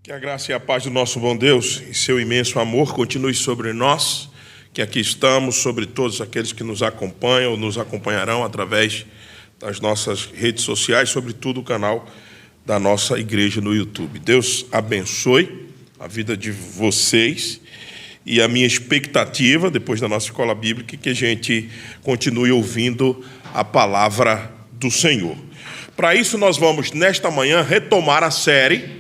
Que a graça e a paz do nosso bom Deus e seu imenso amor continue sobre nós, que aqui estamos, sobre todos aqueles que nos acompanham ou nos acompanharão através das nossas redes sociais, sobretudo o canal da nossa igreja no YouTube. Deus abençoe a vida de vocês e a minha expectativa, depois da nossa escola bíblica, que a gente continue ouvindo a palavra do Senhor. Para isso, nós vamos, nesta manhã, retomar a série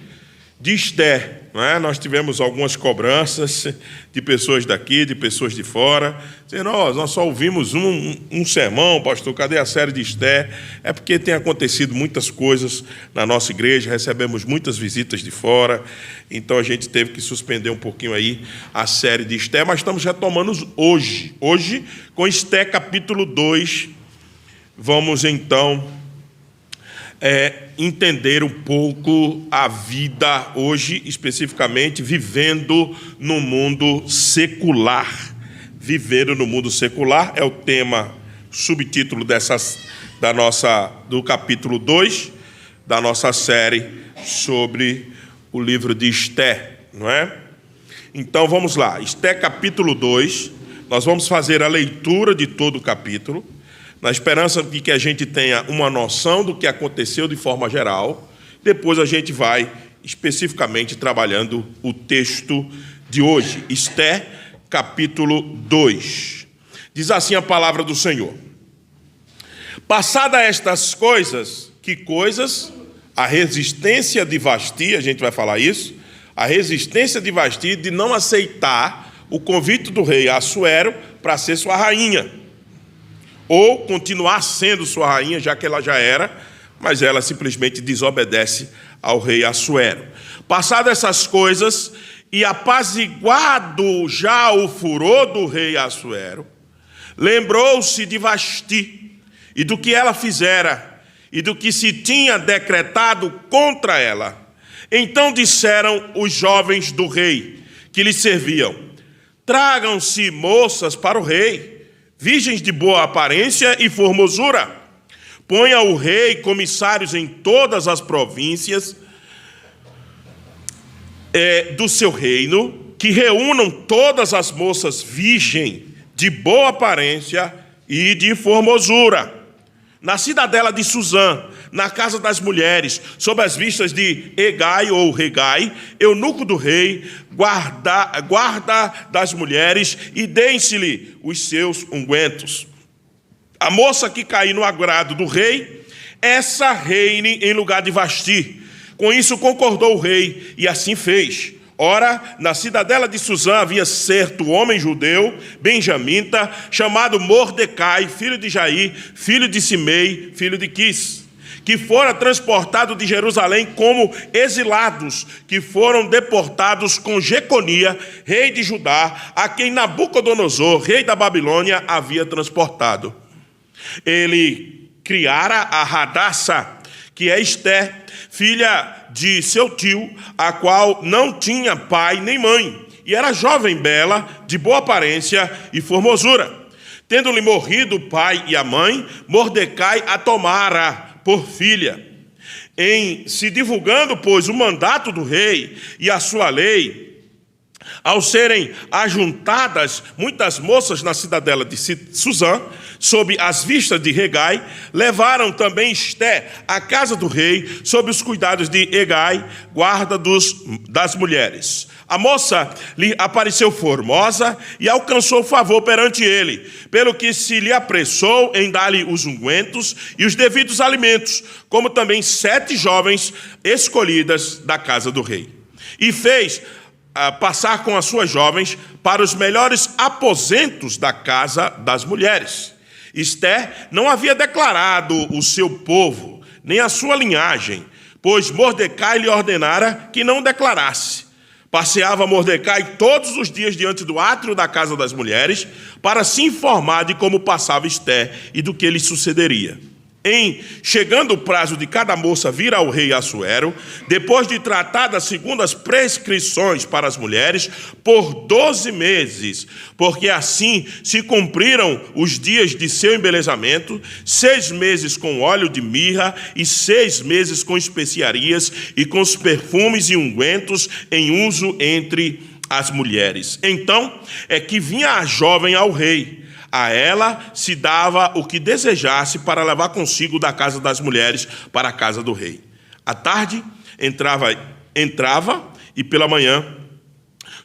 de Esther, não é? Nós tivemos algumas cobranças de pessoas daqui, de pessoas de fora, dizendo, nós só ouvimos um sermão, pastor, cadê a série de Esther? É porque tem acontecido muitas coisas na nossa igreja, recebemos muitas visitas de fora, então a gente teve que suspender um pouquinho aí a série de Esther, mas estamos retomando hoje com Esther capítulo 2, vamos então entender um pouco a vida hoje, especificamente, vivendo no mundo secular. Vivendo no mundo secular é o tema, subtítulo do capítulo 2 da nossa série sobre o livro de Esther, não é? Então vamos lá, Esther capítulo 2, nós vamos fazer a leitura de todo o capítulo, na esperança de que a gente tenha uma noção do que aconteceu de forma geral. Depois a gente vai especificamente trabalhando o texto de hoje. Esther, capítulo 2. Diz assim a palavra do Senhor. Passada estas coisas, que coisas? A resistência de Vasti, a gente vai falar isso, a resistência de Vasti de não aceitar o convite do rei Assuero para ser sua rainha, ou continuar sendo sua rainha, já que ela já era, mas ela simplesmente desobedece ao rei Assuero. Passadas essas coisas, e apaziguado já o furor do rei Assuero, lembrou-se de Vasti, e do que ela fizera, e do que se tinha decretado contra ela. Então disseram os jovens do rei, que lhe serviam, tragam-se moças para o rei, virgens de boa aparência e formosura. Ponha o rei comissários em todas as províncias do seu reino, que reúnam todas as moças virgens de boa aparência e de formosura, na cidadela de Suzã, na casa das mulheres, sob as vistas de Hegai ou Regai, eunuco do rei, guarda das mulheres, e deem-se-lhe os seus ungüentos. A moça que cair no agrado do rei, essa reine em lugar de Vasti. Com isso concordou o rei, e assim fez. Ora, na cidadela de Suzã havia certo homem judeu, benjamita, chamado Mordecai, filho de Jair, filho de Simei, filho de Quis, que fora transportado de Jerusalém como exilados, que foram deportados com Jeconia, rei de Judá, a quem Nabucodonosor, rei da Babilônia, havia transportado. Ele criara a Hadassa, que é Esther, filha de seu tio, a qual não tinha pai nem mãe, e era jovem bela, de boa aparência e formosura. Tendo-lhe morrido o pai e a mãe, Mordecai a tomara por filha. Em se divulgando, pois, o mandato do rei e a sua lei, ao serem ajuntadas muitas moças na cidadela de Suzã, sob as vistas de Hegai, levaram também Esther à casa do rei, sob os cuidados de Hegai, guarda das mulheres. A moça lhe apareceu formosa e alcançou favor perante ele, pelo que se lhe apressou em dar-lhe os ungüentos e os devidos alimentos, como também 7 jovens escolhidas da casa do rei. E fez passar com as suas jovens para os melhores aposentos da casa das mulheres. Esther não havia declarado o seu povo, nem a sua linhagem, pois Mordecai lhe ordenara que não declarasse. Passeava Mordecai todos os dias diante do átrio da casa das mulheres, para se informar de como passava Esther e do que lhe sucederia. Chegando o prazo de cada moça vir ao rei Assuero, depois de tratada segundo as prescrições para as mulheres, por 12 meses, porque assim se cumpriram os dias de seu embelezamento, 6 meses com óleo de mirra e 6 meses com especiarias e com os perfumes e ungüentos em uso entre as mulheres. Então é que vinha a jovem ao rei. A ela se dava o que desejasse para levar consigo da casa das mulheres para a casa do rei. À tarde entrava e pela manhã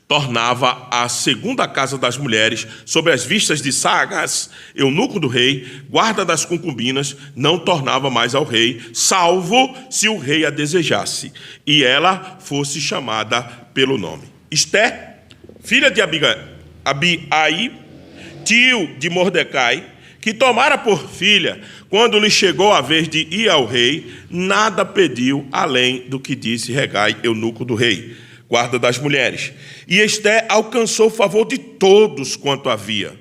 tornava à segunda casa das mulheres, sob as vistas de Sagas, eunuco do rei, guarda das concubinas, não tornava mais ao rei, salvo se o rei a desejasse, e ela fosse chamada pelo nome. Esté, filha de Abiai, tio de Mordecai, que tomara por filha, quando lhe chegou a vez de ir ao rei, nada pediu além do que disse Hegai, eunuco do rei, guarda das mulheres. E Esté alcançou o favor de todos quanto havia.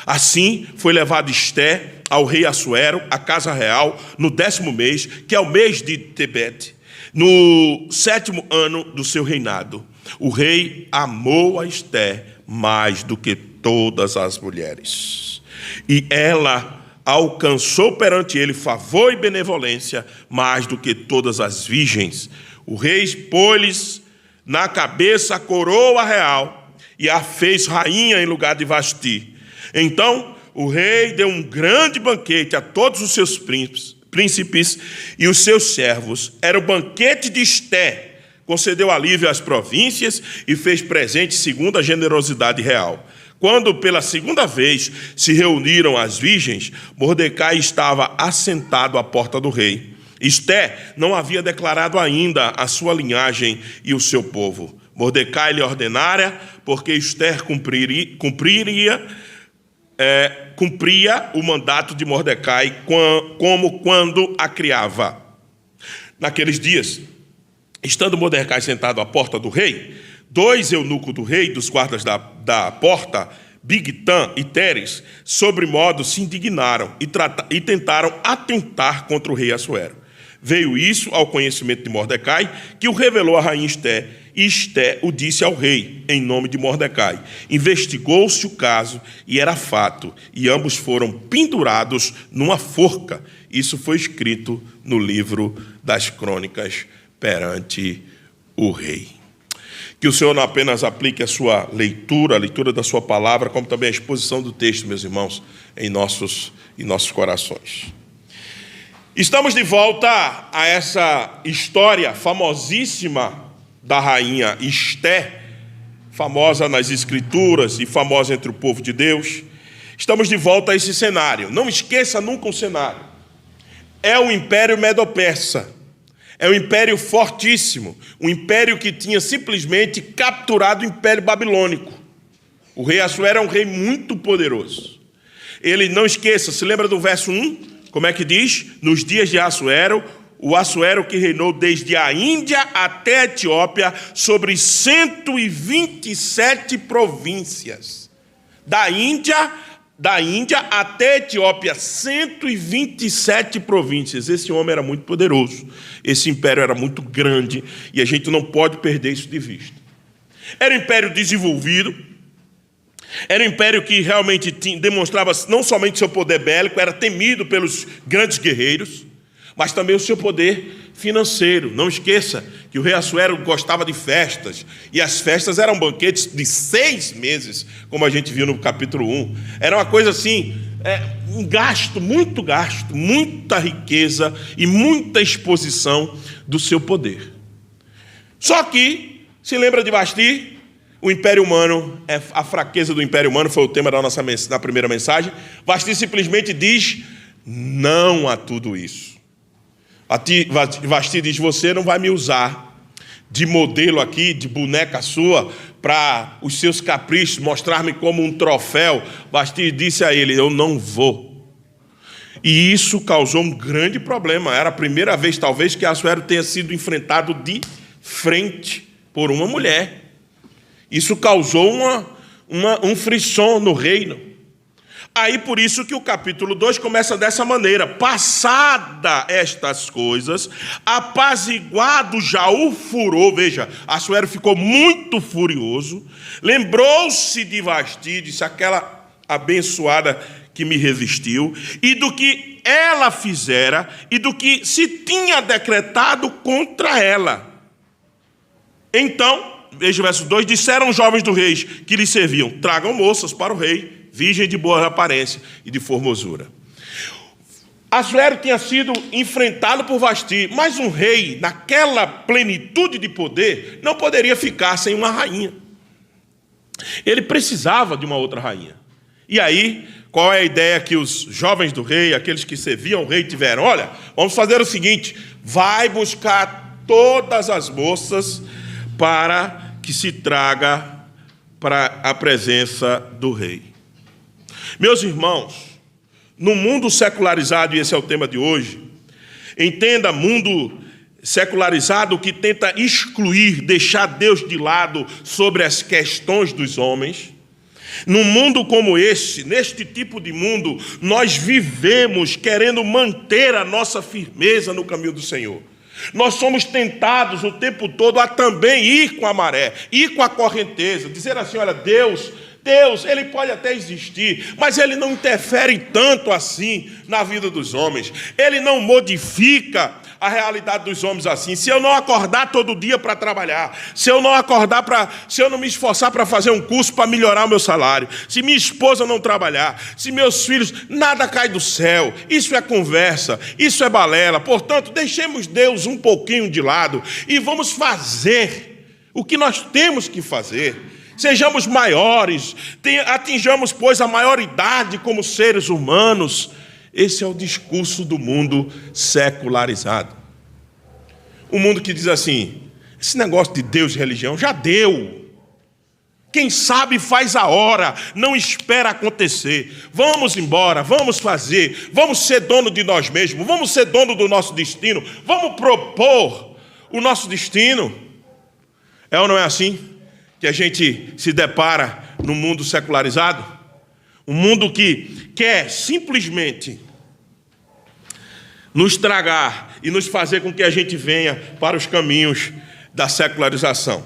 Assim foi levado Esté ao rei Assuero, à casa real, no 10º mês, que é o mês de Tebete, no 7º ano do seu reinado. O rei amou a Esté mais do que todas as mulheres, e ela alcançou perante ele favor e benevolência mais do que todas as virgens. O rei pôs-lhes na cabeça a coroa real e a fez rainha em lugar de Vasti. Então o rei deu um grande banquete a todos os seus príncipes e os seus servos. Era o banquete de Esté. Concedeu alívio às províncias e fez presente segundo a generosidade real. Quando pela segunda vez se reuniram as virgens, Mordecai estava assentado à porta do rei. Esté não havia declarado ainda a sua linhagem e o seu povo. Mordecai lhe ordenara, porque Esté cumpria o mandato de Mordecai como quando a criava. Naqueles dias, estando Mordecai sentado à porta do rei, 2 eunucos do rei, dos guardas da porta, Bigtan e Teres, sobremodo se indignaram e tentaram atentar contra o rei Assuero. Veio isso ao conhecimento de Mordecai, que o revelou a rainha Esté, e Esté o disse ao rei, em nome de Mordecai. Investigou-se o caso, e era fato, e ambos foram pendurados numa forca. Isso foi escrito no livro das crônicas perante o rei. Que o Senhor não apenas aplique a sua leitura, a leitura da sua palavra, como também a exposição do texto, meus irmãos, em nossos corações. Estamos de volta a essa história famosíssima da rainha Esté, famosa nas Escrituras e famosa entre o povo de Deus. Estamos de volta a esse cenário. Não esqueça nunca o cenário. É o Império Medo-Persa. É um império fortíssimo, um império que tinha simplesmente capturado o Império Babilônico. O rei Assuero é um rei muito poderoso. Ele, não esqueça, se lembra do verso 1? Como é que diz? Nos dias de Assuero, o Assuero que reinou desde a Índia até a Etiópia, sobre 127 províncias. Da Índia até a Etiópia, 127 províncias. Esse homem era muito poderoso. Esse império era muito grande e a gente não pode perder isso de vista. Era um império desenvolvido, era um império que realmente demonstrava não somente seu poder bélico, era temido pelos grandes guerreiros, mas também o seu poder financeiro. Não esqueça que o rei Assuero gostava de festas, e as festas eram banquetes de 6 meses, como a gente viu no capítulo 1. Era uma coisa assim, um gasto, muita riqueza e muita exposição do seu poder. Só que, se lembra de Vasti? O Império Humano, a fraqueza do Império Humano foi o tema na primeira mensagem. Vasti simplesmente diz não a tudo isso. Vasti diz, você não vai me usar de modelo aqui, de boneca sua, para os seus caprichos, mostrar-me como um troféu. Vasti disse a ele, eu não vou. E isso causou um grande problema. Era a primeira vez, talvez, que Assuero tenha sido enfrentado de frente por uma mulher. Isso causou um frisson no reino. Aí por isso que o capítulo 2 começa dessa maneira: passada estas coisas, apaziguado já o furor, veja, Assuero ficou muito furioso, lembrou-se de Vasti, disse: aquela abençoada que me resistiu, e do que ela fizera, e do que se tinha decretado contra ela. Então, veja o verso 2, disseram os jovens do rei que lhe serviam: tragam moças para o rei, virgem de boa aparência e de formosura. Assuero tinha sido enfrentado por Vasti, mas um rei, naquela plenitude de poder, não poderia ficar sem uma rainha. Ele precisava de uma outra rainha. E aí, qual é a ideia que os jovens do rei, aqueles que serviam ao rei, tiveram? Olha, vamos fazer o seguinte: vai buscar todas as moças para que se traga para a presença do rei. Meus irmãos, no mundo secularizado, e esse é o tema de hoje, entenda, mundo secularizado que tenta excluir, deixar Deus de lado sobre as questões dos homens. Num mundo como esse, neste tipo de mundo, nós vivemos querendo manter a nossa firmeza no caminho do Senhor. Nós somos tentados o tempo todo a também ir com a maré, ir com a correnteza, dizer assim: olha, Deus, ele pode até existir, mas ele não interfere tanto assim na vida dos homens. Ele não modifica a realidade dos homens assim. Se eu não acordar todo dia para trabalhar, se eu não me esforçar para fazer um curso para melhorar o meu salário, se minha esposa não trabalhar, se meus filhos, nada cai do céu. Isso é conversa, isso é balela. Portanto, deixemos Deus um pouquinho de lado e vamos fazer o que nós temos que fazer. Sejamos maiores, atinjamos, pois, a maioridade como seres humanos. Esse é o discurso do mundo secularizado. O mundo que diz assim: esse negócio de Deus e religião já deu. Quem sabe faz a hora, não espera acontecer. Vamos embora, vamos fazer, vamos ser dono de nós mesmos, vamos ser dono do nosso destino, vamos propor o nosso destino. É ou não é assim que a gente se depara no mundo secularizado? Um mundo que quer simplesmente nos tragar e nos fazer com que a gente venha para os caminhos da secularização.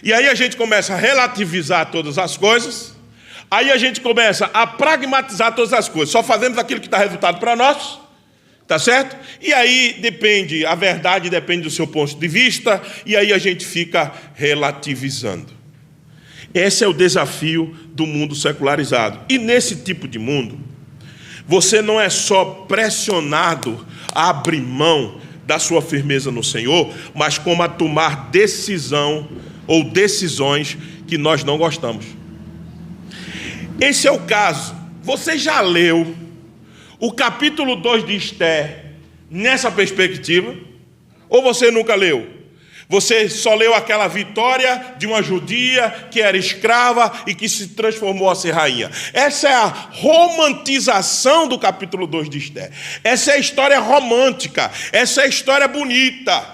E aí a gente começa a relativizar todas as coisas, aí a gente começa a pragmatizar todas as coisas, só fazemos aquilo que dá resultado para nós, tá certo? E aí a verdade depende do seu ponto de vista, e aí a gente fica relativizando. Esse é o desafio do mundo secularizado. E nesse tipo de mundo, você não é só pressionado a abrir mão da sua firmeza no Senhor, mas como a tomar decisão ou decisões que nós não gostamos. Esse é o caso. Você já leu o capítulo 2 de Esther nessa perspectiva? Ou você nunca leu? Você só leu aquela vitória de uma judia que era escrava e que se transformou a ser rainha. Essa é a romantização do capítulo 2 de Esther. Essa é a história romântica. Essa é a história bonita.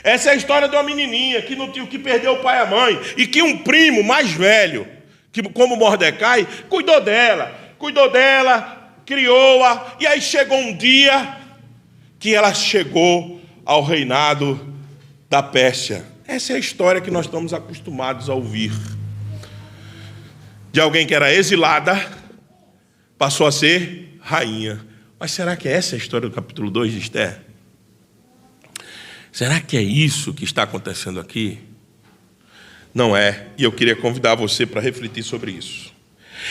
Essa é a história de uma menininha que perdeu o pai e a mãe e que um primo mais velho, que, como Mordecai, cuidou dela, criou-a, e aí chegou um dia que ela chegou ao reinado da Pérsia. Essa é a história que nós estamos acostumados a ouvir. De alguém que era exilada, passou a ser rainha. Mas será que essa é a história do capítulo 2 de Esther? Será que é isso que está acontecendo aqui? Não é, e eu queria convidar você para refletir sobre isso.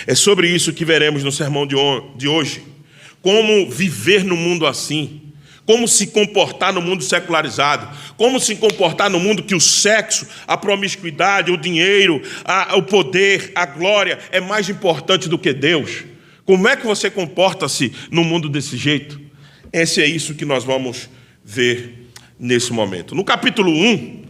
É sobre isso que veremos no sermão de hoje. Como viver no mundo assim. Como se comportar no mundo secularizado. Como se comportar no mundo que o sexo, a promiscuidade, o dinheiro, o poder, a glória é mais importante do que Deus. Como é que você comporta-se no mundo desse jeito? É isso que nós vamos ver nesse momento. No capítulo 1,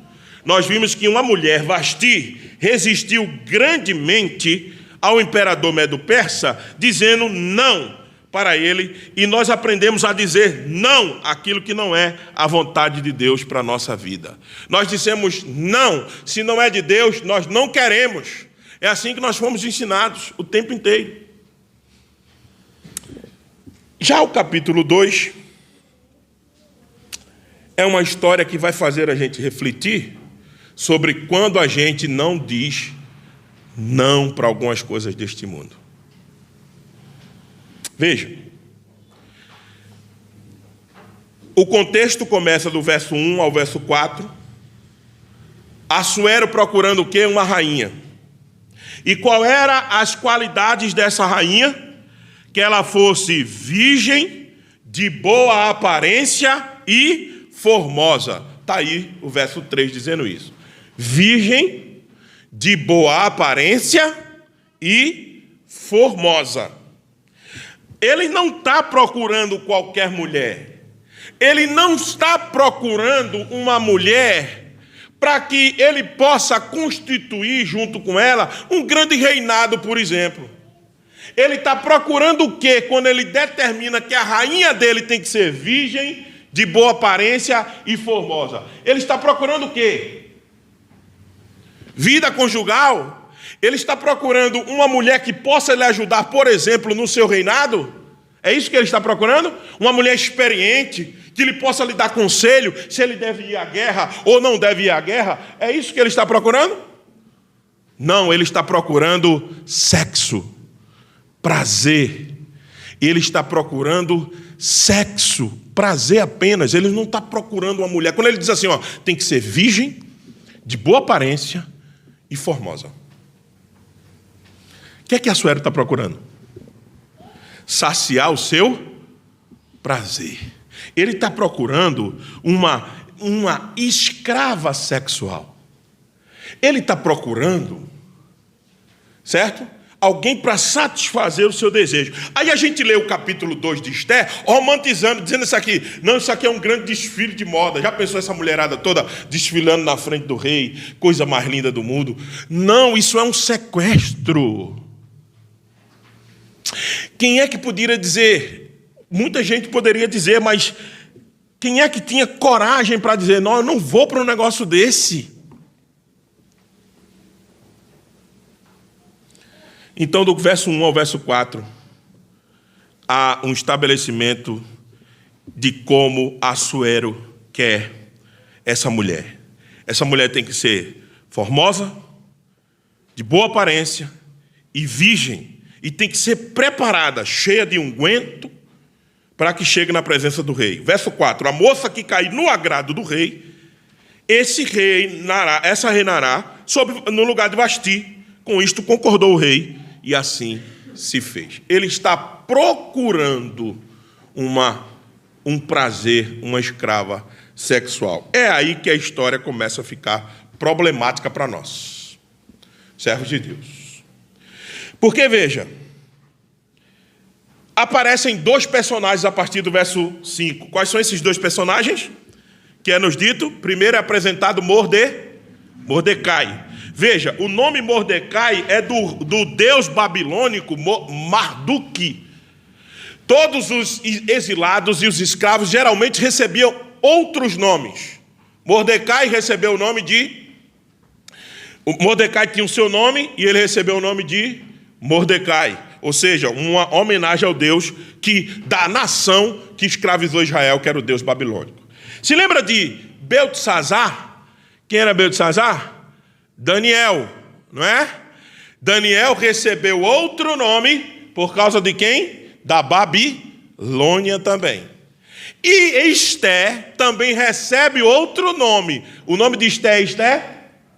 nós vimos que uma mulher, Vasti, resistiu grandemente ao imperador Medo-Persa, dizendo não para ele, e nós aprendemos a dizer não àquilo que não é a vontade de Deus para a nossa vida. Nós dissemos não, se não é de Deus, nós não queremos. É assim que nós fomos ensinados o tempo inteiro. Já o capítulo 2 é uma história que vai fazer a gente refletir sobre quando a gente não diz não para algumas coisas deste mundo. Veja, o contexto começa do verso 1 ao verso 4, Assuero procurando o quê? Uma rainha. E qual era as qualidades dessa rainha? Que ela fosse virgem, de boa aparência e formosa. Está aí o verso 3 dizendo isso. Virgem, de boa aparência e formosa. Ele não está procurando qualquer mulher. Ele não está procurando uma mulher para que ele possa constituir junto com ela um grande reinado, por exemplo. Ele está procurando o quê? Quando ele determina que a rainha dele tem que ser virgem, de boa aparência e formosa. Ele está procurando o quê? Vida conjugal? Ele está procurando uma mulher que possa lhe ajudar, por exemplo, no seu reinado? É isso que ele está procurando? Uma mulher experiente, que lhe possa lhe dar conselho, se ele deve ir à guerra ou não deve ir à guerra? É isso que ele está procurando? Não, ele está procurando sexo. Prazer. Ele está procurando sexo, prazer apenas. Ele não está procurando uma mulher. Quando ele diz assim, tem que ser virgem, de boa aparência e formosa. O que é que Assuero está procurando? Saciar o seu prazer. Ele está procurando uma escrava sexual. Ele está procurando, certo? Alguém para satisfazer o seu desejo. Aí a gente lê o capítulo 2 de Esther, romantizando, dizendo isso aqui. Não, isso aqui é um grande desfile de moda. Já pensou essa mulherada toda desfilando na frente do rei? Coisa mais linda do mundo. Não, isso é um sequestro. Quem é que poderia dizer? Muita gente poderia dizer, mas quem é que tinha coragem para dizer, não, eu não vou para um negócio desse? Então, do verso 1 ao verso 4, há um estabelecimento de como Assuero quer essa mulher. Essa mulher tem que ser formosa, de boa aparência e virgem. E tem que ser preparada, cheia de unguento, para que chegue na presença do rei. Verso 4, a moça que cair no agrado do rei, essa reinará no lugar de Vasti. Com isto concordou o rei, e assim se fez. Ele está procurando um prazer, uma escrava sexual. É aí que a história começa a ficar problemática para nós, servos de Deus. Porque, veja, aparecem dois personagens a partir do verso 5. Quais são esses dois personagens? Que é nos dito, primeiro é apresentado Mordecai. Veja, o nome Mordecai é do deus babilônico Marduk. Todos os exilados e os escravos geralmente recebiam outros nomes. Mordecai recebeu o nome de... Mordecai tinha o seu nome e ele recebeu o nome de Mordecai. Ou seja, uma homenagem ao Deus da nação que escravizou Israel, que era o Deus babilônico. Se lembra de Beltesazar? Quem era Beltesazar? Daniel, não é? Daniel recebeu outro nome por causa de quem? Da Babilônia também. E Esther também recebe outro nome. O nome de Esther é Esther?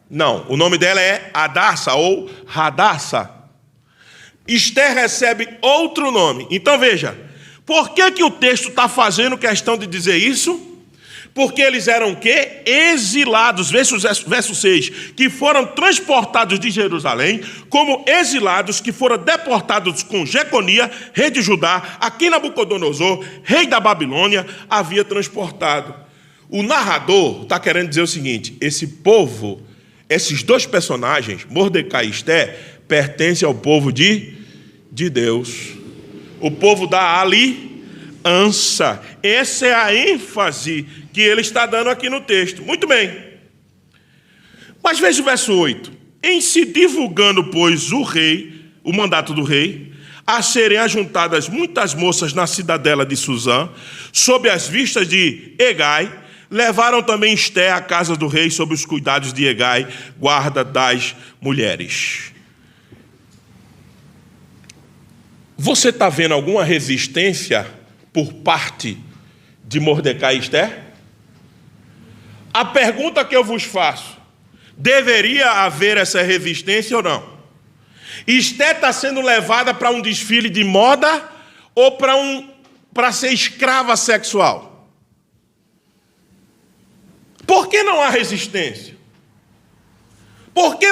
Não, o nome dela é Hadassa ou Hadassa. Esther recebe outro nome. Então veja, por que o texto está fazendo questão de dizer isso? Porque eles eram o quê? Exilados, verso 6, que foram transportados de Jerusalém como exilados que foram deportados com Jeconia, rei de Judá, a quem Nabucodonosor, rei da Babilônia, havia transportado. O narrador está querendo dizer o seguinte, esse povo, esses dois personagens, Mordecai e Esther, pertencem ao povo de Deus. O povo da aliança. Essa é a ênfase que ele está dando aqui no texto. Muito bem. Mas veja o verso 8. Em se divulgando, pois, o mandato do rei, a serem ajuntadas muitas moças na cidadela de Suzã, sob as vistas de Hegai, levaram também Esté à casa do rei sob os cuidados de Hegai, guarda das mulheres. Você está vendo alguma resistência por parte de Mordecai e Esté? A pergunta que eu vos faço: deveria haver essa resistência ou não? Esté está sendo levada para um desfile de moda ou para ser escrava sexual? Por que não há resistência? Por que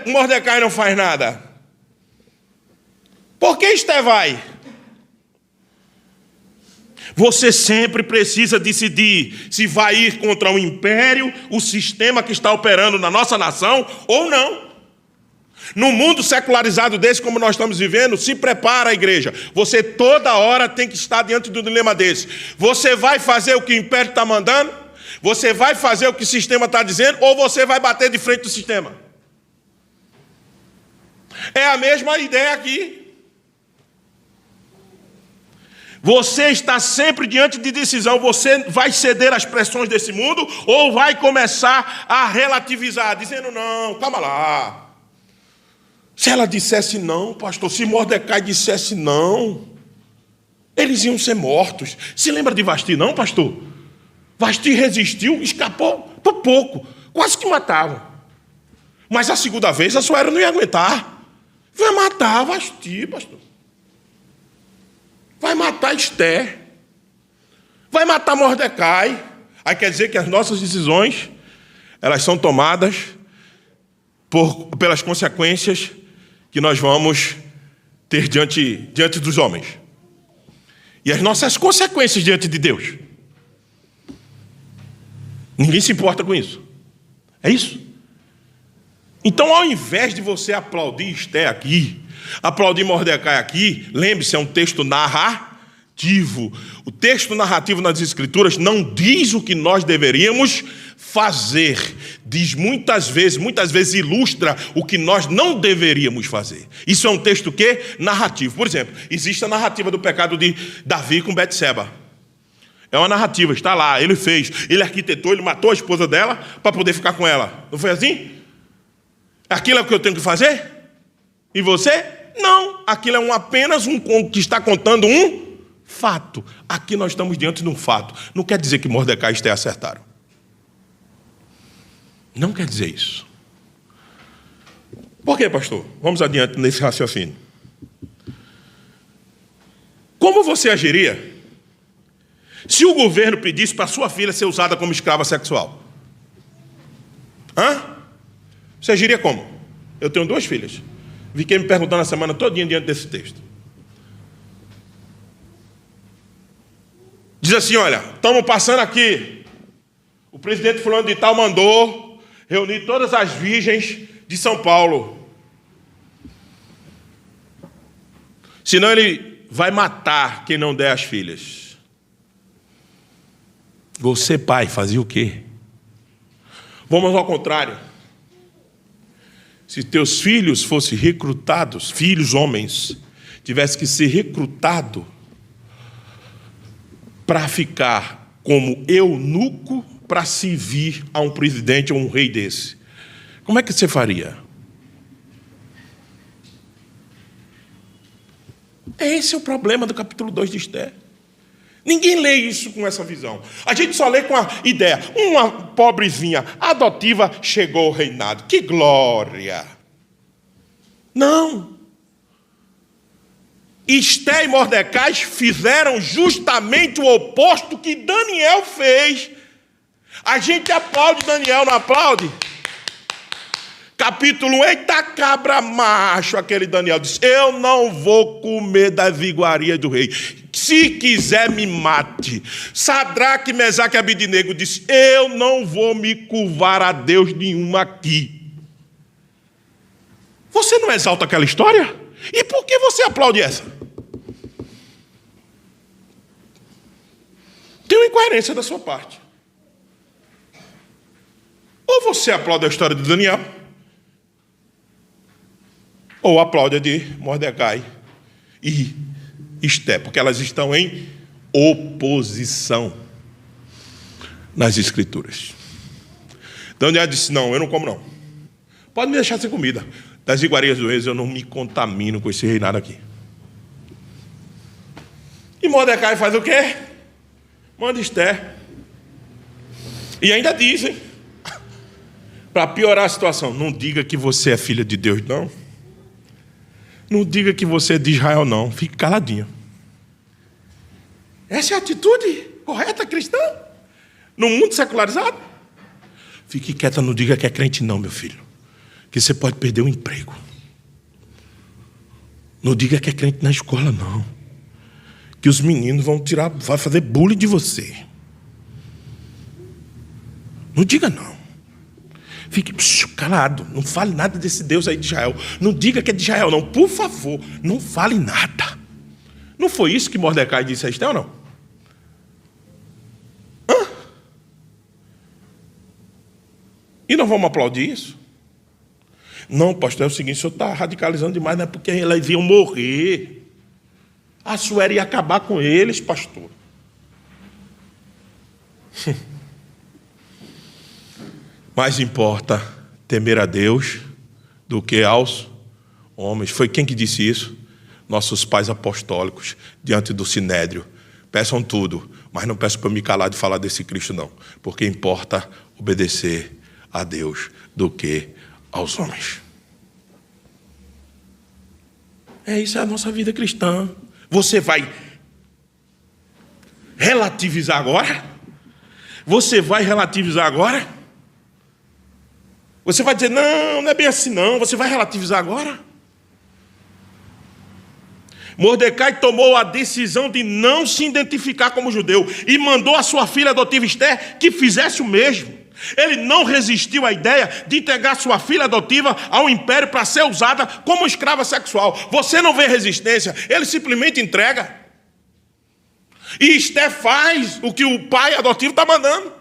Mordecai não faz nada? Por que Esté vai? Você sempre precisa decidir se vai ir contra o império, o sistema que está operando na nossa nação, ou não. Num mundo secularizado desse, como nós estamos vivendo, se prepara a igreja. Você toda hora tem que estar diante do dilema desse. Você vai fazer o que o império está mandando? Você vai fazer o que o sistema está dizendo? Ou você vai bater de frente do sistema? É a mesma ideia aqui. Você está sempre diante de decisão. Você vai ceder às pressões desse mundo ou vai começar a relativizar, dizendo: não, calma lá. Se ela dissesse não, pastor, se Mordecai dissesse não, eles iam ser mortos. Se lembra de Vasti, não, pastor? Vasti resistiu, escapou por pouco, quase que matavam. Mas a segunda vez a Suera não ia aguentar. Vai matar Vasti, pastor. Vai matar Esté. Vai matar Mordecai. Aí quer dizer que as nossas decisões, elas são tomadas pelas consequências que nós vamos ter diante dos homens. E as nossas consequências diante de Deus. Ninguém se importa com isso. É isso? Então, ao invés de você aplaudir Esté aqui, aplaudir Mordecai aqui, lembre-se, é um texto narrativo. O texto narrativo nas Escrituras não diz o que nós deveríamos fazer. Diz muitas vezes ilustra o que nós não deveríamos fazer. Isso é um texto que? Narrativo. Por exemplo, existe a narrativa do pecado de Davi com Betseba. É uma narrativa, está lá, ele fez, ele arquitetou, ele matou a esposa dela para poder ficar com ela. Não foi assim? Aquilo é o que eu tenho que fazer? E você? Não. Aquilo é apenas que está contando um fato. Aqui nós estamos diante de um fato. Não quer dizer que Mordecai e Esté acertaram. Não quer dizer isso. Por quê, pastor? Vamos adiante nesse raciocínio. Como você agiria se o governo pedisse para sua filha ser usada como escrava sexual? Você agiria como? Eu tenho 2 filhas. Fiquei me perguntando a semana todinha diante desse texto. Diz assim: olha, estamos passando aqui. O presidente fulano de tal mandou reunir todas as virgens de São Paulo. Senão ele vai matar quem não der as filhas. Você, pai, fazia o quê? Vamos ao contrário. Se teus filhos fossem recrutados, filhos homens, tivessem que ser recrutados para ficar como eunuco para servir a um presidente ou um rei desse, como é que você faria? Esse é o problema do capítulo 2 de Esté. Ninguém lê isso com essa visão. A gente só lê com a ideia. Uma pobrezinha adotiva chegou ao reinado. Que glória! Não. Esté e Mordecai fizeram justamente o oposto que Daniel fez. A gente aplaude Daniel, não aplaude? Capítulo 1, eita cabra macho, aquele Daniel disse: eu não vou comer das iguarias do rei. Se quiser, me mate. Sadraque, Mesaque e Abednego disse: eu não vou me curvar a Deus nenhum aqui. Você não exalta aquela história? E por que você aplaude essa? Tem uma incoerência da sua parte. Ou você aplaude a história de Daniel, ou aplaude a de Mordecai e Esté, porque elas estão em oposição nas Escrituras. Então ela disse: não, eu não como não. Pode me deixar sem comida. Das iguarias do reis eu não me contamino com esse reinado aqui. E Mordecai faz o quê? Manda Esté. E ainda dizem, para piorar a situação: não diga que você é filha de Deus, não. Não diga que você é de Israel, não. Fique caladinho. Essa é a atitude correta cristã no mundo secularizado. Fique quieta, não diga que é crente, não, meu filho, que você pode perder o emprego. Não diga que é crente na escola, não, que os meninos vão fazer bullying de você. Não diga não. Fique calado, não fale nada desse Deus aí de Israel. Não diga que é de Israel, não. Por favor, não fale nada. Não foi isso que Mordecai disse a Esté ou não? Hã? E não vamos aplaudir isso? Não, pastor, é o seguinte: o senhor está radicalizando demais, não é porque eles iam morrer. A Suéria ia acabar com eles, pastor. Mais importa temer a Deus do que aos homens. Foi quem que disse isso? Nossos pais apostólicos, diante do Sinédrio. Peçam tudo, mas não peçam para me calar de falar desse Cristo, não. Porque importa obedecer a Deus do que aos homens. Isso é a nossa vida cristã. Você vai relativizar agora? Você vai relativizar agora? Você vai dizer: não, não é bem assim não. Você vai relativizar agora? Mordecai tomou a decisão de não se identificar como judeu e mandou a sua filha adotiva Esté que fizesse o mesmo. Ele não resistiu à ideia de entregar sua filha adotiva ao império para ser usada como escrava sexual. Você não vê resistência, ele simplesmente entrega. E Esté faz o que o pai adotivo está mandando.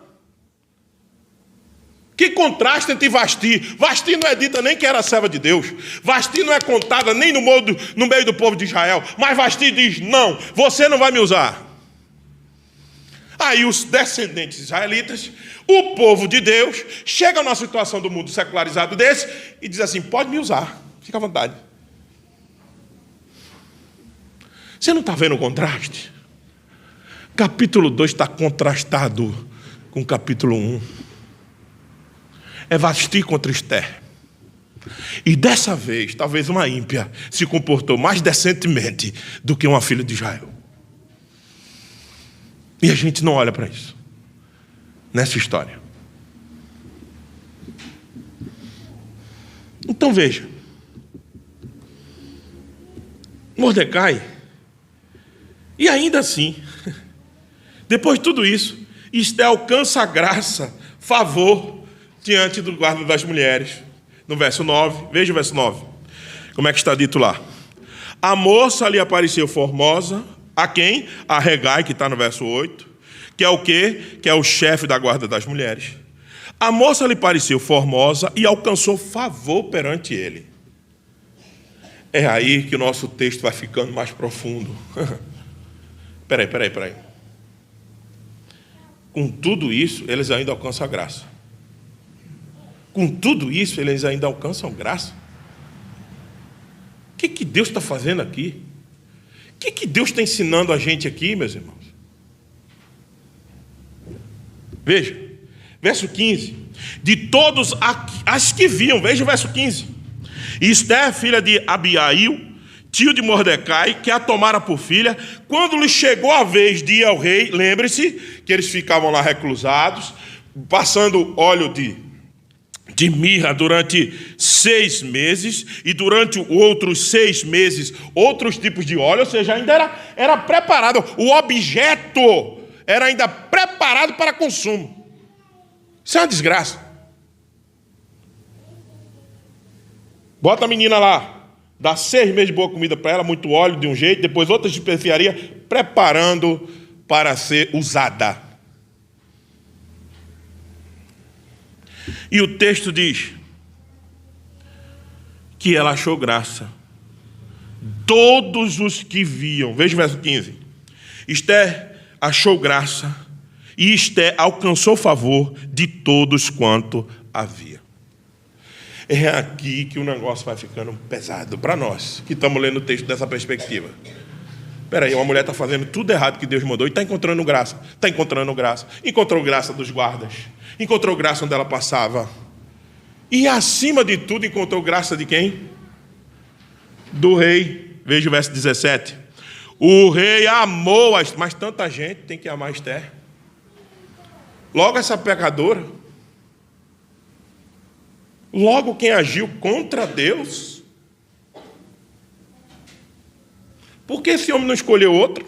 Que contraste entre Vasti. Vasti não é dita nem que era serva de Deus. Vasti não é contada nem no meio do povo de Israel. Mas Vasti diz: não, você não vai me usar. Aí os descendentes israelitas, o povo de Deus, chegam na situação do mundo secularizado desse e diz assim: pode me usar, fica à vontade. Você não está vendo o contraste? Capítulo 2 está contrastado com o capítulo 1. É Vasti contra Esté. E dessa vez, talvez uma ímpia se comportou mais decentemente do que uma filha de Israel. E a gente não olha para isso nessa história. Então veja, Mordecai, e ainda assim, depois de tudo isso, Esté alcança a graça, favor, diante do guarda das mulheres. No verso 9, veja o verso 9. Como é que está dito lá? A moça lhe apareceu formosa. A quem? A Regai, que está no verso 8. Que é o quê? Que é o chefe da guarda das mulheres. A moça lhe pareceu formosa e alcançou favor perante ele. É aí que o nosso texto vai ficando mais profundo. Peraí. Com tudo isso, eles ainda alcançam a graça. Com tudo isso, eles ainda alcançam graça. O que Deus está fazendo aqui? O que Deus está ensinando a gente aqui, meus irmãos? Veja, verso 15. De todos as que viam, veja o verso 15. Esté, filha de Abiail, tio de Mordecai, que a tomara por filha, quando lhe chegou a vez de ir ao rei, lembre-se que eles ficavam lá reclusados, passando óleo de mirra durante 6 meses, e durante outros 6 meses, outros tipos de óleo, ou seja, ainda era preparado, o objeto era ainda preparado para consumo. Isso é uma desgraça. Bota a menina lá, dá 6 meses de boa comida para ela, muito óleo de um jeito, depois outra de especiaria, preparando para ser usada. E o texto diz que ela achou graça todos os que viam. Veja o verso 15. Esther achou graça e Esther alcançou favor de todos quanto havia. É aqui que o negócio vai ficando pesado para nós, que estamos lendo o texto dessa perspectiva. Espera aí, uma mulher está fazendo tudo errado que Deus mandou e está encontrando graça. Está encontrando graça. Encontrou graça dos guardas. Encontrou graça onde ela passava. E acima de tudo encontrou graça de quem? Do rei. Veja o verso 17. O rei amou, mas tanta gente tem que amar Esther. Logo essa pecadora. Logo quem agiu contra Deus. Por que esse homem não escolheu outro?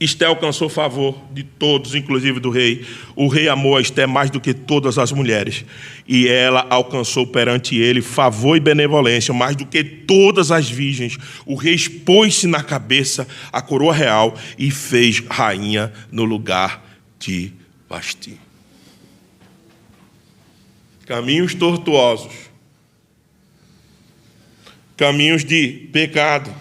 Esther alcançou favor de todos, inclusive do rei. O rei amou a Esther mais do que todas as mulheres. E ela alcançou perante ele favor e benevolência mais do que todas as virgens. O rei pôs-se na cabeça a coroa real e fez rainha no lugar de Vasti. Caminhos tortuosos. Caminhos de pecado.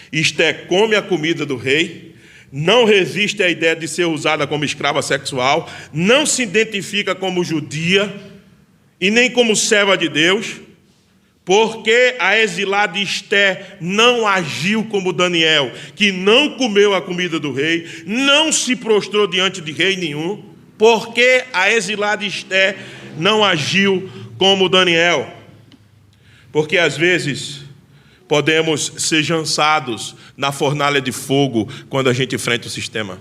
Esther come a comida do rei. Não resiste à ideia de ser usada como escrava sexual, não se identifica como judia e nem como serva de Deus, porque a exilada Esther não agiu como Daniel, que não comeu a comida do rei, não se prostrou diante de rei nenhum, porque a exilada Esther não agiu como Daniel. Porque às vezes podemos ser lançados na fornalha de fogo quando a gente enfrenta o sistema.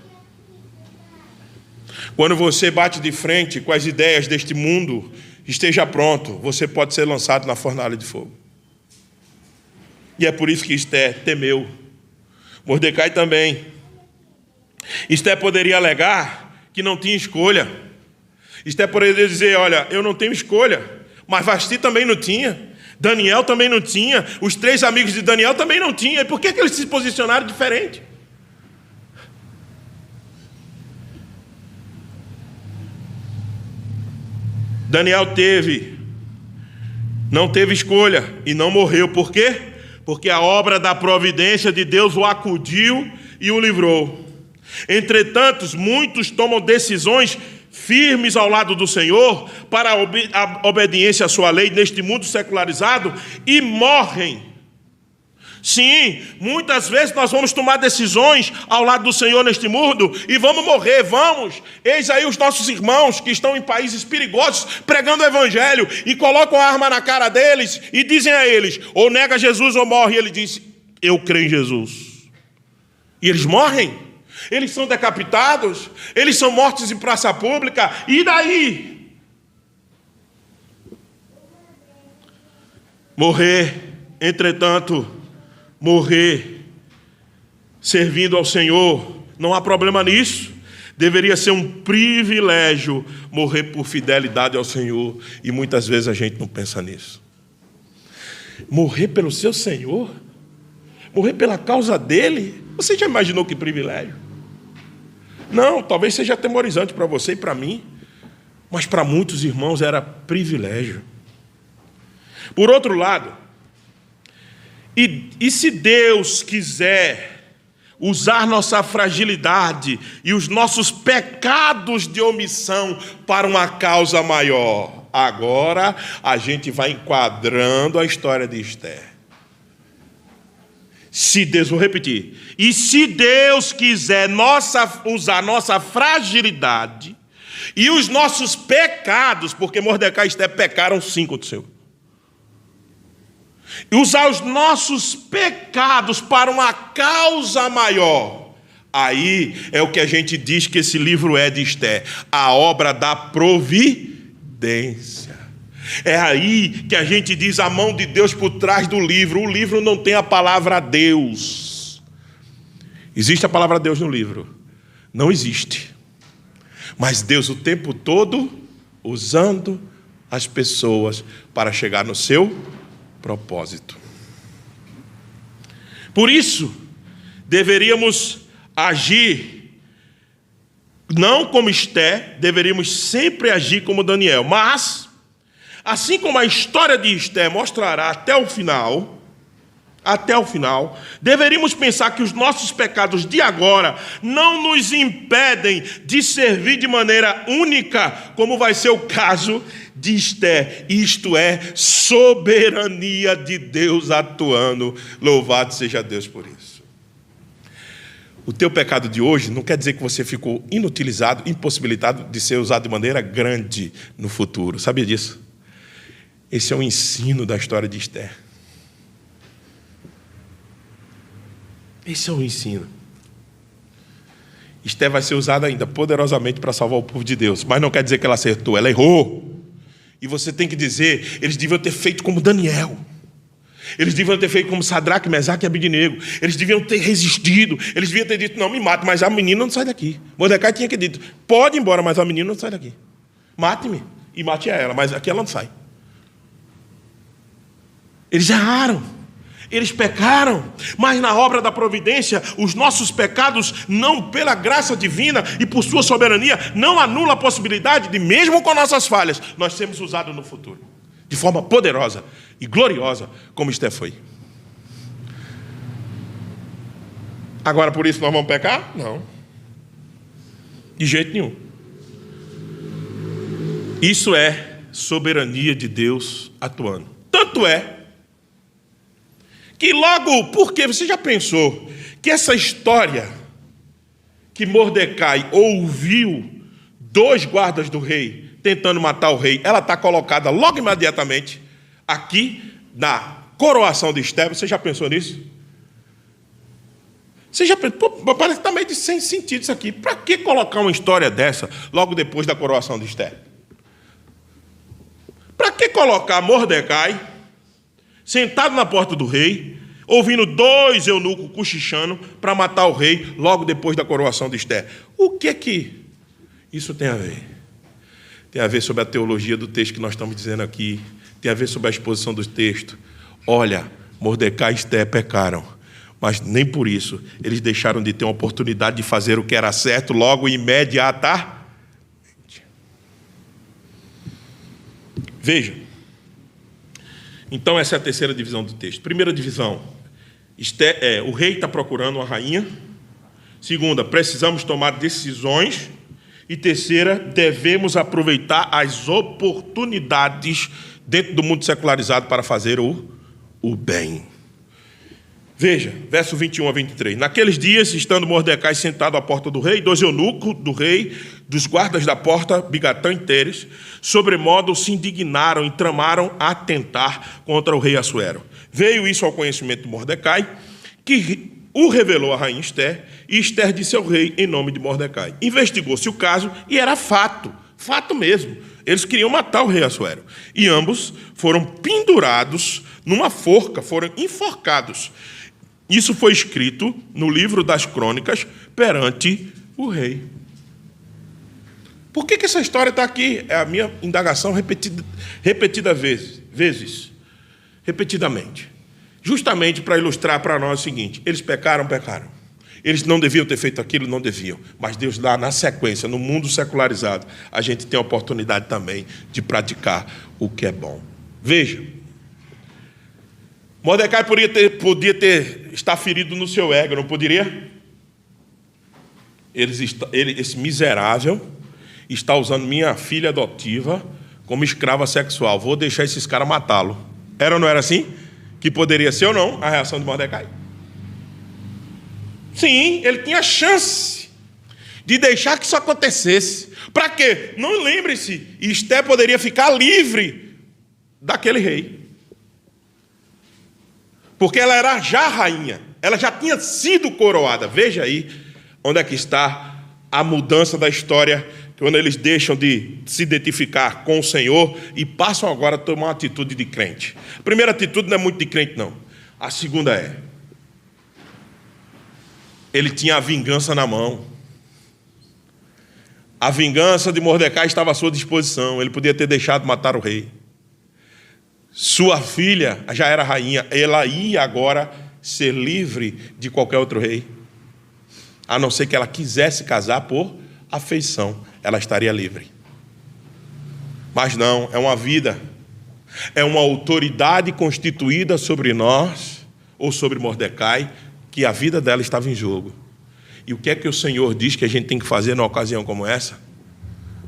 Quando você bate de frente com as ideias deste mundo, esteja pronto, você pode ser lançado na fornalha de fogo. E é por isso que Esther temeu. Mordecai também. Esther poderia alegar que não tinha escolha. Esther poderia dizer, olha, eu não tenho escolha, mas Vasti também não tinha. Daniel também não tinha, os 3 amigos de Daniel também não tinham. E por que eles se posicionaram diferente? Daniel não teve escolha e não morreu. Por quê? Porque a obra da providência de Deus o acudiu e o livrou. Entretanto, muitos tomam decisões firmes ao lado do Senhor, para a obediência à sua lei neste mundo secularizado, e morrem. Sim, muitas vezes nós vamos tomar decisões ao lado do Senhor neste mundo, e vamos morrer, vamos. Eis aí os nossos irmãos que estão em países perigosos, pregando o evangelho, e colocam a arma na cara deles, e dizem a eles, ou nega Jesus ou morre, e ele diz, eu creio em Jesus. E eles morrem. Eles são decapitados, eles são mortos em praça pública, e daí? Morrer, entretanto, morrer servindo ao Senhor, não há problema nisso. Deveria ser um privilégio morrer por fidelidade ao Senhor, e muitas vezes a gente não pensa nisso. Morrer pelo seu Senhor? Morrer pela causa dele? Você já imaginou que privilégio? Não, talvez seja atemorizante para você e para mim, mas para muitos irmãos era privilégio. Por outro lado, e se Deus quiser usar nossa fragilidade e os nossos pecados de omissão para uma causa maior, agora a gente vai enquadrando a história de Esther. Se Deus, vou repetir, e se Deus quiser usar nossa fragilidade e os nossos pecados, porque Mordecai e Esther pecaram sim contra o Senhor, e usar os nossos pecados para uma causa maior, aí é o que a gente diz que esse livro é de Esther, a obra da providência. É aí que a gente diz a mão de Deus por trás do livro. O livro não tem a palavra Deus. Existe a palavra Deus no livro? Não existe. Mas Deus o tempo todo usando as pessoas para chegar no seu propósito. Por isso, deveríamos agir Não como Esté, deveríamos sempre agir como Daniel. Mas, assim como a história de Esté mostrará até o final, deveríamos pensar que os nossos pecados de agora não nos impedem de servir de maneira única, como vai ser o caso de Esté. Isto é, soberania de Deus atuando. Louvado seja Deus por isso. O teu pecado de hoje não quer dizer que você ficou inutilizado, impossibilitado de ser usado de maneira grande no futuro. Sabia disso? Esse é um ensino da história de Esté. Esse é um ensino. Esté vai ser usada ainda poderosamente para salvar o povo de Deus, mas não quer dizer que ela acertou, ela errou. E você tem que dizer, eles deviam ter feito como Daniel. Eles deviam ter feito como Sadraque, Mesaque e Abednego. Eles deviam ter resistido. Eles deviam ter dito, não, me mate, mas a menina não sai daqui. Mordecai tinha que dito, pode ir embora, mas a menina não sai daqui. Mate-me e mate a ela, mas aqui ela não sai. Eles erraram. Eles pecaram, mas na obra da providência, os nossos pecados, não pela graça divina e por sua soberania, não anula a possibilidade de, mesmo com nossas falhas, nós sermos usados no futuro, de forma poderosa e gloriosa, como Esté foi. Agora, por isso nós vamos pecar? Não. De jeito nenhum. Isso é soberania de Deus atuando. Tanto é que logo, porque você já pensou que essa história que Mordecai ouviu 2 guardas do rei tentando matar o rei, ela está colocada logo imediatamente aqui na coroação de Esté. Você já pensou nisso? Você já pensou? Parece que está meio sem sentido isso aqui. Para que colocar uma história dessa logo depois da coroação de Esté? Para que colocar Mordecai sentado na porta do rei, ouvindo 2 eunucos cochichando para matar o rei logo depois da coroação de Esté? O que isso tem a ver? Tem a ver sobre a teologia do texto que nós estamos dizendo aqui, tem a ver sobre a exposição do texto. Olha, Mordecai e Esté pecaram, mas nem por isso eles deixaram de ter uma oportunidade de fazer o que era certo logo imediatamente. Veja. Então essa é a terceira divisão do texto. Primeira divisão, o rei está procurando uma rainha. Segunda, precisamos tomar decisões. E terceira, devemos aproveitar as oportunidades dentro do mundo secularizado para fazer o bem. Veja, verso 21 a 23. Naqueles dias, estando Mordecai sentado à porta do rei, 2 eunucos do rei, dos guardas da porta, Bigatã e Teres, sobremodo se indignaram e tramaram atentar contra o rei Assuero. Veio isso ao conhecimento de Mordecai, que o revelou a rainha Esté, e Esté disse ao rei em nome de Mordecai. Investigou-se o caso e era fato mesmo. Eles queriam matar o rei Assuero. E ambos foram pendurados numa forca, foram enforcados. Isso foi escrito no livro das crônicas perante o rei. Por que essa história está aqui? É a minha indagação repetidamente. Justamente para ilustrar para nós o seguinte: eles pecaram. Eles não deviam ter feito aquilo, não deviam. Mas Deus lá na sequência, no mundo secularizado, a gente tem a oportunidade também de praticar o que é bom. Veja, Mordecai podia estar ferido no seu ego, não poderia? Esse miserável está usando minha filha adotiva como escrava sexual. Vou deixar esses caras matá-lo. Era ou não era assim? Que poderia ser ou não a reação de Mordecai? Sim, ele tinha chance de deixar que isso acontecesse. Para quê? Não lembre-se, Esté poderia ficar livre daquele rei. Porque ela era já rainha, ela já tinha sido coroada. Veja aí onde é que está a mudança da história, quando eles deixam de se identificar com o Senhor e passam agora a tomar uma atitude de crente. A primeira atitude não é muito de crente, não. A segunda é: ele tinha a vingança na mão. A vingança de Mordecai estava à sua disposição. Ele podia ter deixado matar o rei. Sua filha já era rainha. Ela ia agora ser livre de qualquer outro rei, a não ser que ela quisesse casar por afeição, ela estaria livre. Mas não, é uma vida, é uma autoridade constituída sobre nós, ou sobre Mordecai, que a vida dela estava em jogo. E o que é que o Senhor diz que a gente tem que fazer numa ocasião como essa?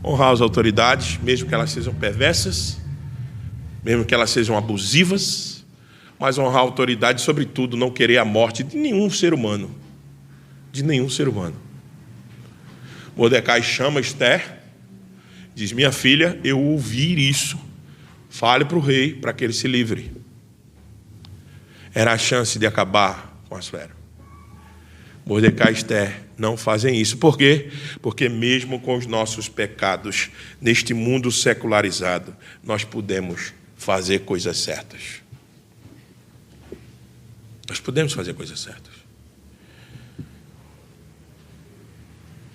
Honrar as autoridades, mesmo que elas sejam perversas, mesmo que elas sejam abusivas, mas honrar a autoridade, sobretudo, não querer a morte de nenhum ser humano. De nenhum ser humano. Mordecai chama Esther, diz: minha filha, eu ouvi isso, fale para o rei, para que ele se livre. Era a chance de acabar com a esfera. Mordecai e Esther não fazem isso. Por quê? Porque mesmo com os nossos pecados, neste mundo secularizado, nós podemos fazer coisas certas. Nós podemos fazer coisas certas.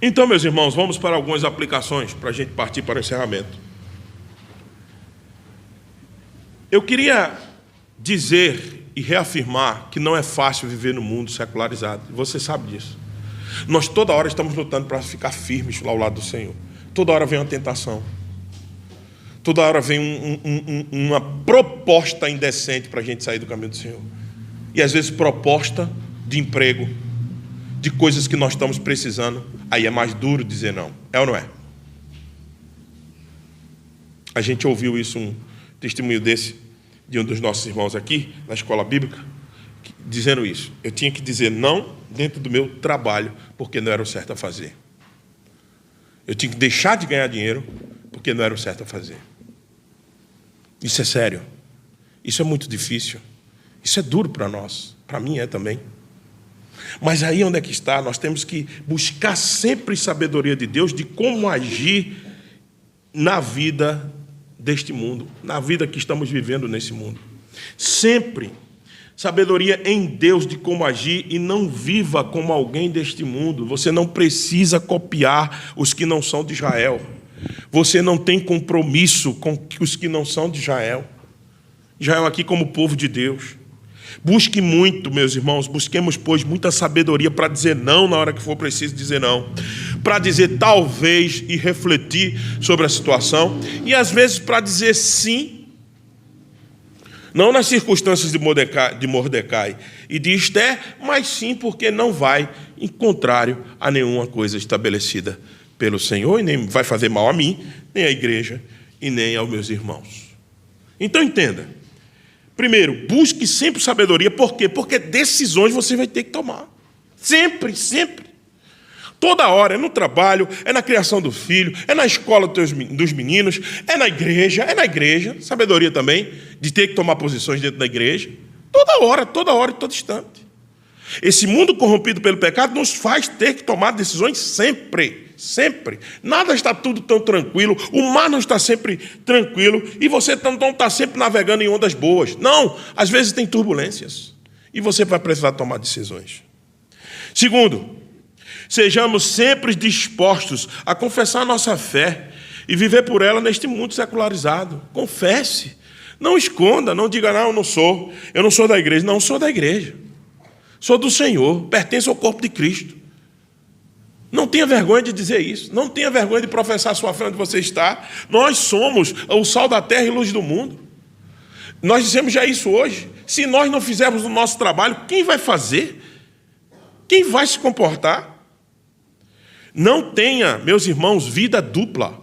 Então, meus irmãos, vamos para algumas aplicações para a gente partir para o encerramento. Eu queria dizer e reafirmar que não é fácil viver no mundo secularizado. Você sabe disso. Nós toda hora estamos lutando para ficar firmes ao lado do Senhor. Toda hora vem uma tentação. Toda hora vem uma proposta indecente para a gente sair do caminho do Senhor. E às vezes proposta de emprego, de coisas que nós estamos precisando. Aí é mais duro dizer não. É ou não é? A gente ouviu isso, um testemunho desse, de um dos nossos irmãos aqui, na escola bíblica, dizendo isso. Eu tinha que dizer não dentro do meu trabalho, porque não era o certo a fazer. Eu tinha que deixar de ganhar dinheiro, porque não era o certo a fazer. Isso é sério. Isso é muito difícil. Isso é duro para nós. Para mim é também. Mas aí onde é que está? Nós temos que buscar sempre sabedoria de Deus de como agir na vida deste mundo, na vida que estamos vivendo nesse mundo. Sempre sabedoria em Deus de como agir, e não viva como alguém deste mundo. Você não precisa copiar os que não são de Israel. Você não tem compromisso com os que não são de Israel. Israel aqui como povo de Deus. Busque muito, meus irmãos, busquemos, pois, muita sabedoria para dizer não na hora que for preciso dizer não, para dizer talvez e refletir sobre a situação, e às vezes para dizer sim, não nas circunstâncias de Mordecai e de Esther, mas sim porque não vai em contrário a nenhuma coisa estabelecida pelo Senhor, e nem vai fazer mal a mim, nem à igreja e nem aos meus irmãos. Então entenda. Primeiro, busque sempre sabedoria. Por quê? Porque decisões você vai ter que tomar. Sempre, sempre. Toda hora, é no trabalho, é na criação do filho, é na escola dos meninos, é na igreja, sabedoria também, de ter que tomar posições dentro da igreja. Toda hora, e todo instante. Esse mundo corrompido pelo pecado nos faz ter que tomar decisões sempre. Sempre. Nada está tudo tão tranquilo, o mar não está sempre tranquilo, e você não está sempre navegando em ondas boas. Não, às vezes tem turbulências, e você vai precisar tomar decisões. Segundo, sejamos sempre dispostos a confessar a nossa fé e viver por ela neste mundo secularizado. Confesse, não esconda, não diga, não, eu não sou da igreja. Não, sou da igreja, sou do Senhor, pertenço ao corpo de Cristo. Não tenha vergonha de dizer isso. Não tenha vergonha de professar a sua fé onde você está. Nós somos o sal da terra e luz do mundo. Nós dissemos já isso hoje. Se nós não fizermos o nosso trabalho, quem vai fazer? Quem vai se comportar? Não tenha, meus irmãos, vida dupla.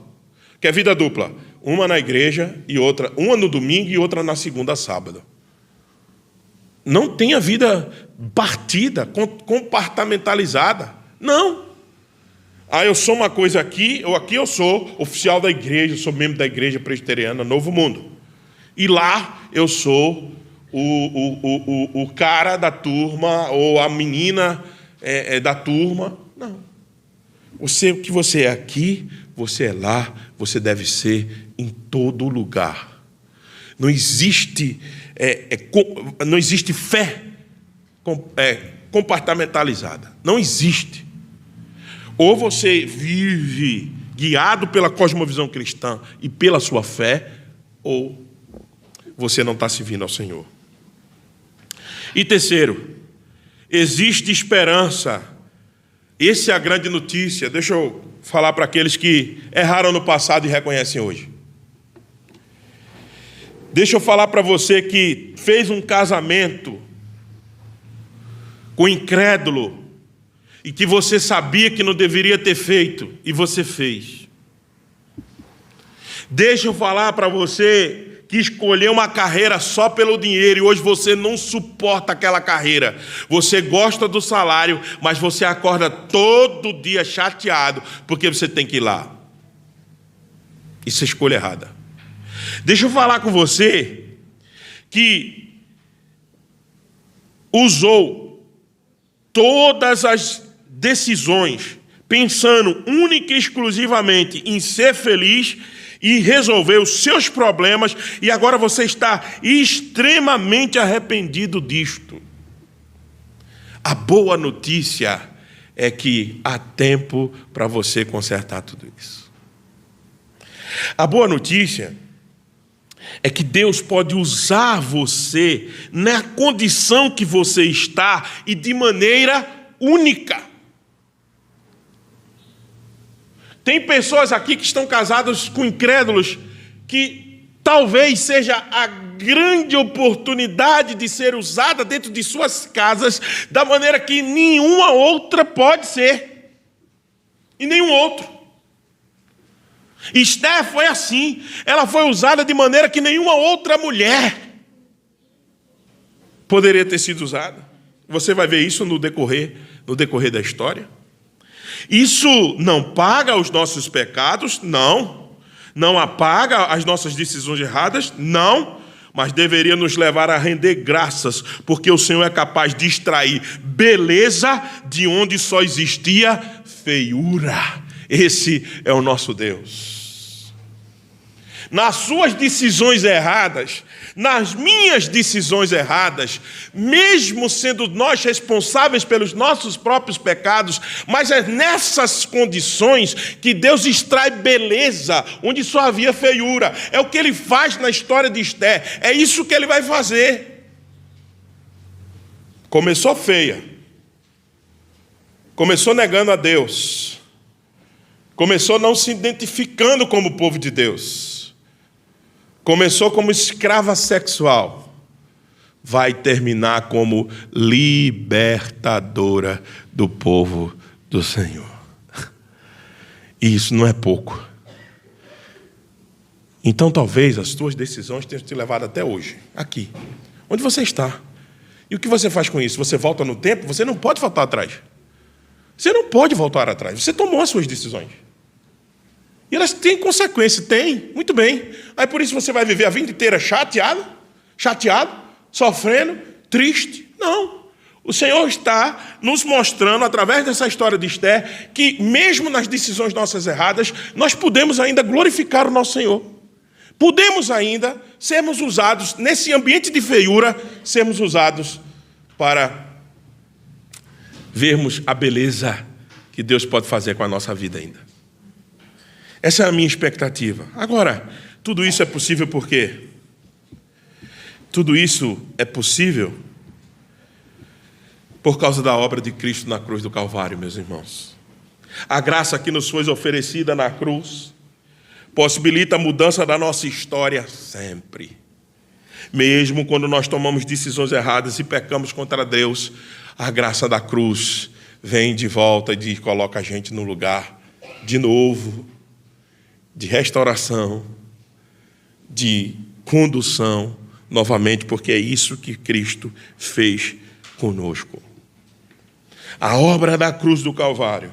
Que é vida dupla? Uma na igreja e outra, uma no domingo e outra na segunda a sábado. Não tenha vida partida, compartimentalizada. Não. Eu sou uma coisa aqui, ou aqui eu sou oficial da igreja, eu sou membro da igreja presbiteriana Novo Mundo. E lá eu sou o cara da turma, ou a menina da turma. Não. O que você é aqui, você é lá, você deve ser em todo lugar. Não existe fé compartimentalizada. Não existe. Ou você vive guiado pela cosmovisão cristã e pela sua fé, ou você não está servindo ao Senhor. E terceiro, existe esperança Essa é a grande notícia. Deixa eu falar para aqueles que erraram no passado e reconhecem hoje. Deixa eu falar para você que fez um casamento com incrédulo e que você sabia que não deveria ter feito e você fez. Deixa eu falar para você que escolheu uma carreira só pelo dinheiro e hoje você não suporta aquela carreira. Você gosta do salário, mas você acorda todo dia chateado porque você tem que ir lá. Isso é escolha errada. Deixa eu falar com você que usou todas as decisões pensando única e exclusivamente em ser feliz e resolver os seus problemas, e agora você está extremamente arrependido disto. A boa notícia é que há tempo para você consertar tudo isso. A boa notícia é que Deus pode usar você na condição que você está e de maneira única. Tem pessoas aqui que estão casadas com incrédulos que talvez seja a grande oportunidade de ser usada dentro de suas casas da maneira que nenhuma outra pode ser. E nenhum outro. Esther foi assim. Ela foi usada de maneira que nenhuma outra mulher poderia ter sido usada. Você vai ver isso no decorrer da história. Isso não paga os nossos pecados? Não. Não apaga as nossas decisões erradas? Não. Mas deveria nos levar a render graças, porque o Senhor é capaz de extrair beleza de onde só existia feiura. Esse é o nosso Deus. Nas suas decisões erradas, nas minhas decisões erradas, mesmo sendo nós responsáveis pelos nossos próprios pecados, mas é nessas condições que Deus extrai beleza, onde só havia feiura. É o que Ele faz na história de Esther, é isso que Ele vai fazer. Começou feia, começou negando a Deus, começou não se identificando como povo de Deus, começou como escrava sexual, vai terminar como libertadora do povo do Senhor. E isso não é pouco. Então talvez as tuas decisões tenham te levado até hoje, aqui, onde você está. E o que você faz com isso? Você volta no tempo? Você não pode voltar atrás. Você não pode voltar atrás. Você tomou as suas decisões. E elas têm consequência, tem, muito bem. Aí por isso você vai viver a vida inteira chateado, sofrendo, triste. Não. O Senhor está nos mostrando, através dessa história de Esther, que mesmo nas decisões nossas erradas, nós podemos ainda glorificar o nosso Senhor. Podemos ainda sermos usados, nesse ambiente de feiura, sermos usados para vermos a beleza que Deus pode fazer com a nossa vida ainda. Essa é a minha expectativa. Agora, tudo isso é possível por quê? Tudo isso é possível por causa da obra de Cristo na cruz do Calvário, meus irmãos. A graça que nos foi oferecida na cruz possibilita a mudança da nossa história sempre. Mesmo quando nós tomamos decisões erradas e pecamos contra Deus, a graça da cruz vem de volta e coloca a gente no lugar de novo, de restauração, de condução, novamente, porque é isso que Cristo fez conosco. A obra da cruz do Calvário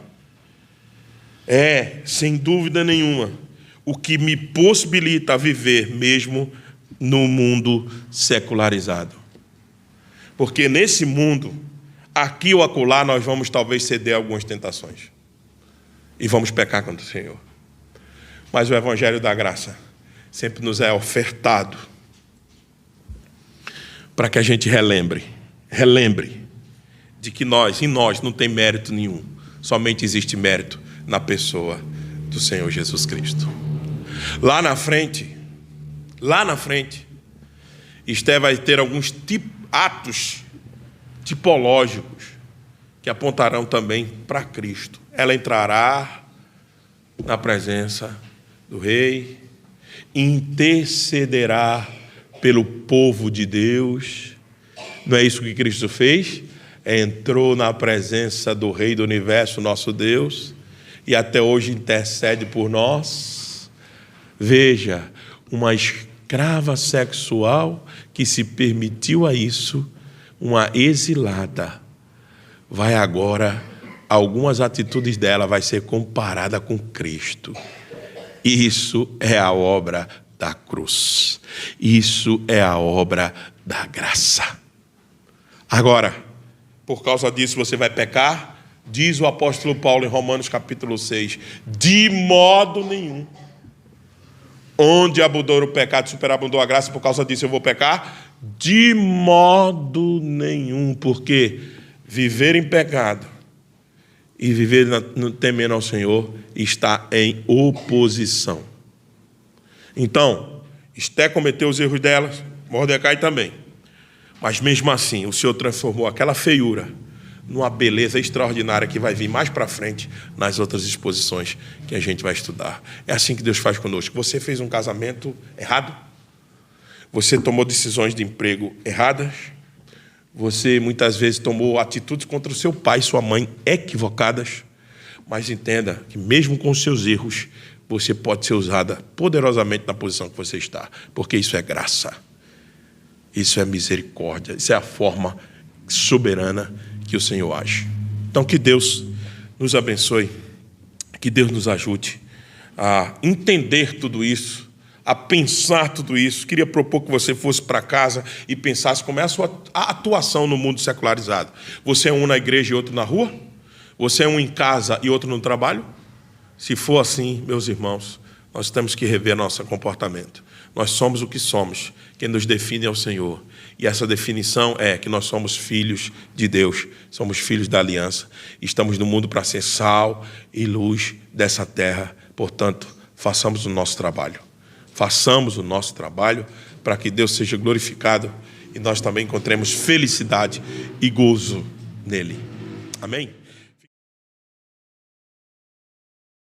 é, sem dúvida nenhuma, o que me possibilita viver mesmo no mundo secularizado. Porque nesse mundo, aqui ou acolá, nós vamos talvez ceder a algumas tentações. E vamos pecar contra o Senhor. Mas o Evangelho da Graça sempre nos é ofertado para que a gente relembre de que em nós não tem mérito nenhum. Somente existe mérito na pessoa do Senhor Jesus Cristo. Lá na frente, Esther vai ter alguns atos tipológicos que apontarão também para Cristo. Ela entrará na presença do Rei, intercederá pelo povo de Deus. Não é isso que Cristo fez? Entrou na presença do Rei do Universo, nosso Deus, e até hoje intercede por nós. Veja, uma escrava sexual que se permitiu a isso, uma exilada, vai agora, algumas atitudes dela vai ser comparada com Cristo. Isso é a obra da cruz. Isso é a obra da graça. Agora, por causa disso você vai pecar? Diz o apóstolo Paulo em Romanos capítulo 6, de modo nenhum. Onde abundou o pecado, superabundou a graça, por causa disso eu vou pecar? De modo nenhum, porque viver em pecado e viver temendo ao Senhor está em oposição. Então, Esté cometeu os erros dela, Mordecai também. Mas mesmo assim, o Senhor transformou aquela feiura numa beleza extraordinária que vai vir mais para frente nas outras exposições que a gente vai estudar. É assim que Deus faz conosco. Você fez um casamento errado? Você tomou decisões de emprego erradas? Você muitas vezes tomou atitudes contra o seu pai e sua mãe equivocadas? Mas entenda que mesmo com os seus erros, você pode ser usada poderosamente na posição que você está, porque isso é graça. Isso é misericórdia, isso é a forma soberana que o Senhor age. Então, que Deus nos abençoe, que Deus nos ajude a entender tudo isso, a pensar tudo isso. Queria propor que você fosse para casa e pensasse como é a sua atuação no mundo secularizado. Você é um na igreja e outro na rua? Você é um em casa e outro no trabalho? Se for assim, meus irmãos, nós temos que rever nosso comportamento. Nós somos o que somos. Quem nos define é o Senhor. E essa definição é que nós somos filhos de Deus. Somos filhos da aliança. Estamos no mundo para ser sal e luz dessa terra. Portanto, façamos o nosso trabalho. Façamos o nosso trabalho para que Deus seja glorificado e nós também encontremos felicidade e gozo nele. Amém?